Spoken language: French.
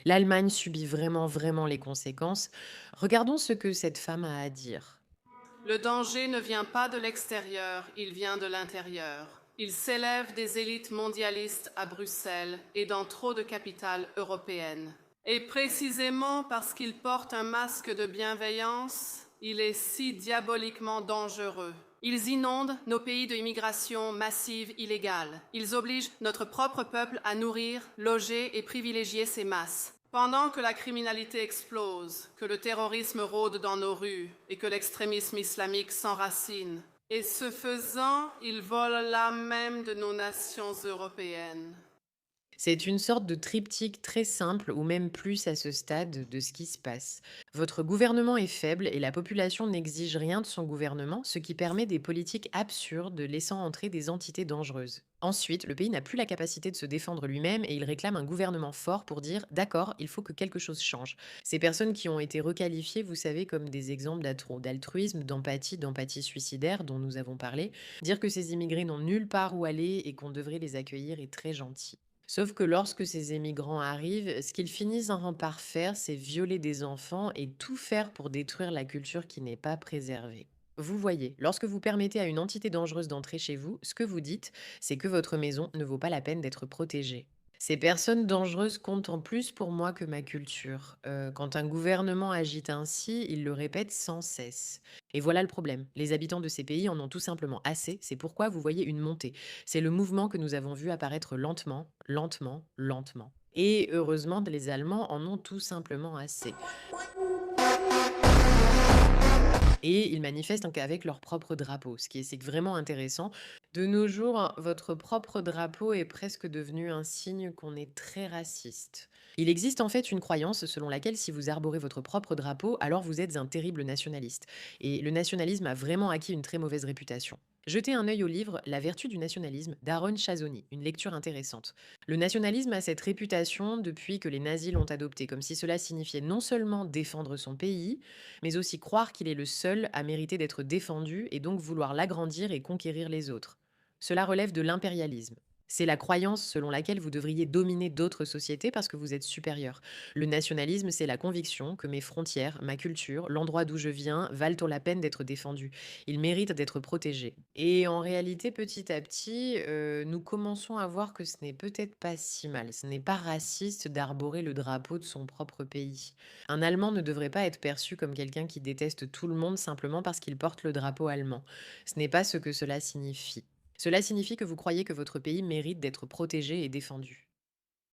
L'Allemagne subit vraiment, vraiment les conséquences. Regardons ce que cette femme a à dire. Le danger ne vient pas de l'extérieur, il vient de l'intérieur. Il s'élève des élites mondialistes à Bruxelles et dans trop de capitales européennes. Et précisément parce qu'il porte un masque de bienveillance, il est si diaboliquement dangereux. Ils inondent nos pays de immigration massive illégale. Ils obligent notre propre peuple à nourrir, loger et privilégier ces masses. Pendant que la criminalité explose, que le terrorisme rôde dans nos rues et que l'extrémisme islamique s'enracine, et ce faisant, ils volent l'âme même de nos nations européennes. C'est une sorte de triptyque très simple, ou même plus à ce stade, de ce qui se passe. Votre gouvernement est faible et la population n'exige rien de son gouvernement, ce qui permet des politiques absurdes laissant entrer des entités dangereuses. Ensuite, le pays n'a plus la capacité de se défendre lui-même et il réclame un gouvernement fort pour dire d'accord, il faut que quelque chose change. Ces personnes qui ont été requalifiées, vous savez, comme des exemples d'altruisme, d'empathie suicidaire dont nous avons parlé, dire que ces immigrés n'ont nulle part où aller et qu'on devrait les accueillir est très gentil. Sauf que lorsque ces émigrants arrivent, ce qu'ils finissent par faire, c'est violer des enfants et tout faire pour détruire la culture qui n'est pas préservée. Vous voyez, lorsque vous permettez à une entité dangereuse d'entrer chez vous, ce que vous dites, c'est que votre maison ne vaut pas la peine d'être protégée. Ces personnes dangereuses comptent en plus pour moi que ma culture. Quand un gouvernement agite ainsi, il le répète sans cesse. Et voilà le problème. Les habitants de ces pays en ont tout simplement assez. C'est pourquoi vous voyez une montée. C'est le mouvement que nous avons vu apparaître lentement, lentement, lentement. Et heureusement, les Allemands en ont tout simplement assez. Et ils manifestent donc avec leur propre drapeau, ce qui est c'est vraiment intéressant. De nos jours, votre propre drapeau est presque devenu un signe qu'on est très raciste. Il existe en fait une croyance selon laquelle si vous arborez votre propre drapeau, alors vous êtes un terrible nationaliste. Et le nationalisme a vraiment acquis une très mauvaise réputation. Jetez un œil au livre La vertu du nationalisme d'Aaron Chazoni, une lecture intéressante. Le nationalisme a cette réputation depuis que les nazis l'ont adopté, comme si cela signifiait non seulement défendre son pays, mais aussi croire qu'il est le seul à mériter d'être défendu et donc vouloir l'agrandir et conquérir les autres. Cela relève de l'impérialisme. C'est la croyance selon laquelle vous devriez dominer d'autres sociétés parce que vous êtes supérieur. Le nationalisme, c'est la conviction que mes frontières, ma culture, l'endroit d'où je viens valent la peine d'être défendus. Ils méritent d'être protégés. Et en réalité, petit à petit, nous commençons à voir que ce n'est peut-être pas si mal. Ce n'est pas raciste d'arborer le drapeau de son propre pays. Un Allemand ne devrait pas être perçu comme quelqu'un qui déteste tout le monde simplement parce qu'il porte le drapeau allemand. Ce n'est pas ce que cela signifie. Cela signifie que vous croyez que votre pays mérite d'être protégé et défendu.